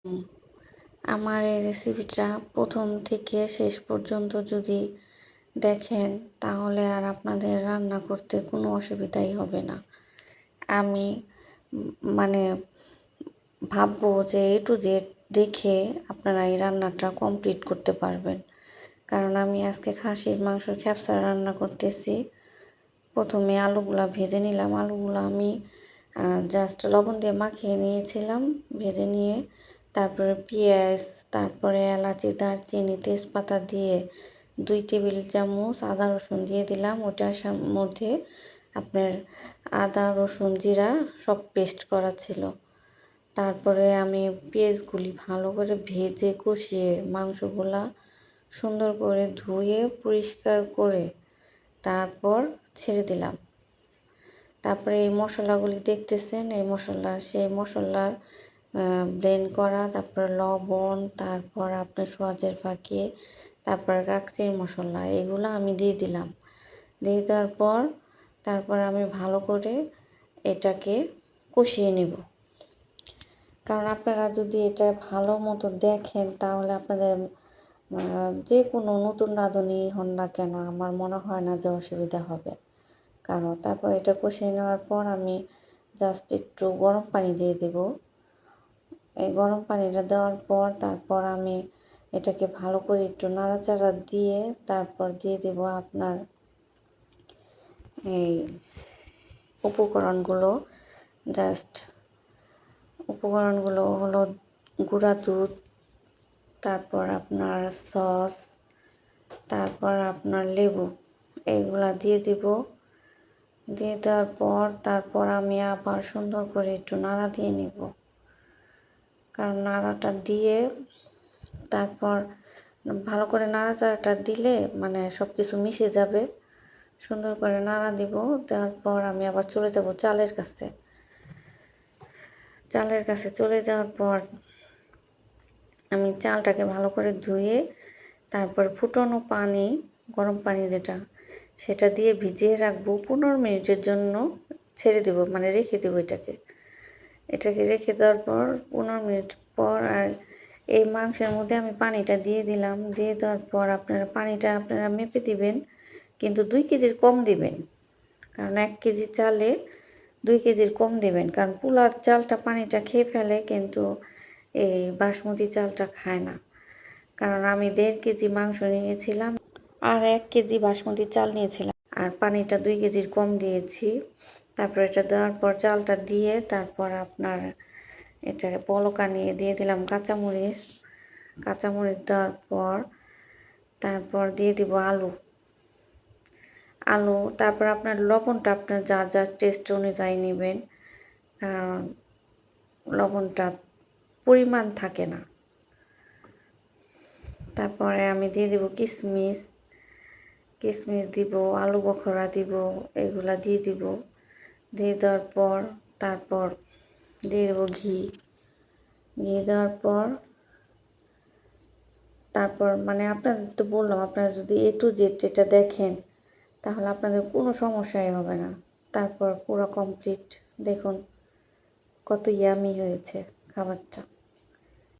হুম, আমার এই রেসিপিটা প্রথম থেকে শেষ পর্যন্ত যদি দেখেন তাহলে আর আপনাদের রান্না করতে কোনো অসুবিধাই হবে না। আমি মানে ভাববো যে A to Z দেখে আপনারা এই রান্নাটা কমপ্লিট করতে পারবেন। কারণ আমি আজকে খাসির মাংসর খ্যাপসা রান্না করতেছি। প্রথমে আলুগুলা ভেজে নিলাম। আলুগুলা আমি জাস্ট লবণ দিয়ে মাখিয়ে নিয়েছিলাম। ভেজে নিয়ে তারপরে পেঁয়াজ, তারপরে এলাচি, দারচিনি, তেজপাতা দিয়ে 2 টেবিল চামচ আদা রসুন দিয়ে দিলাম। ওটার মধ্যে আপনার আদা রসুন জিরা সব পেস্ট করা ছিল। তারপরে আমি পেঁয়াজগুলি ভালো করে ভেজে কষিয়ে মাংসগুলা সুন্দর করে ধুয়ে পরিষ্কার করে তারপর ছেড়ে দিলাম। তারপরে এই মশলাগুলি দেখতেছেন, এই সেই মশলার ব্লেন্ড করা, তারপর লবণ, তারপর আপনার সোয়াজের ফাঁকি, তারপর কাকচির মশলা, এগুলো আমি দিয়ে দিলাম। দিয়ে দেওয়ার পর তারপর আমি ভালো করে এটাকে কষিয়ে নিব। কারণ আপনারা যদি এটা ভালো মতো দেখেন তাহলে আপনাদের যে কোনো নতুন রাঁধুনি হন না কেন আমার মনে হয় না যে অসুবিধা হবে। কারণ তারপর এটা কষিয়ে নেওয়ার পর আমি জাস্ট একটু গরম পানি দিয়ে দেব। এই গরম পানিটা দেওয়ার পর তারপর আমি এটাকে ভালো করে একটু নাড়াচাড়া দিয়ে তারপর দিয়ে দেব আপনার এই উপকরণগুলো। উপকরণগুলো হলো গুঁড়া দুধ, তারপর আপনার সস, তারপর আপনার লেবু, এইগুলা দিয়ে দিব। দিয়ে দেওয়ার পর তারপর আমি আবার সুন্দর করে একটু নাড়া দিয়ে নিব। কারণ নাড়াটা দিয়ে তারপর ভালো করে নাড়াচাড়াটা দিলে মানে সব কিছু মিশে যাবে। সুন্দর করে নাড়া দিব। দেওয়ার পর আমি আবার চলে যাব চালের কাছে। চলে যাওয়ার পর আমি চালটাকে ভালো করে ধুয়ে তারপর ফুটানো পানি, গরম পানি যেটা, সেটা দিয়ে ভিজিয়ে রাখবো 15 মিনিটের জন্য। ছেড়ে দেব, মানে রেখে দেবো এটাকে রেখে দেওয়ার পর 15 মিনিট পর আর এই মাংসের মধ্যে আমি পানিটা দিয়ে দিলাম। দিয়ে দেওয়ার পর পানিটা আপনারা মেপে দিবেন, কিন্তু 2 কেজির কম দিবেন। কারণ 1 কেজি চালে 2 কেজির কম দিবেন। কারণ পোলার চালটা পানিটা খেয়ে ফেলে, কিন্তু এই বাসমতি চালটা খায় না। কারণ আমি 1.5 কেজি মাংস নিয়েছিলাম আর 1 কেজি বাসমতি চাল নিয়েছিলাম, আর পানিটা 2 কেজির কম দিয়েছি। তারপর এটা দেওয়ার পর চালটা দিয়ে তারপর আপনার এটাকে পলকা নিয়ে দিয়ে দিলাম কাঁচামরিচ দেওয়ার পর তারপর দিয়ে দিব আলু। তারপর আপনার লবণটা আপনার যা টেস্ট অনুযায়ী নেবেন, কারণ লবণটা পরিমাণ থাকে না। তারপরে আমি দিয়ে দিব কিশমিশ দিব, আলু বখরা দিব, এগুলা দিয়ে দিব। দিয়ে দেওয়ার পর তারপর দিয়ে দেবো ঘি দেওয়ার পর তারপর মানে আপনাদের তো বললাম, আপনারা যদি A to Z এটা দেখেন তাহলে আপনাদের কোনো সমস্যাই হবে না। তারপর পুরো কমপ্লিট, দেখুন কত ইয়ামি হয়েছে খাবারটা।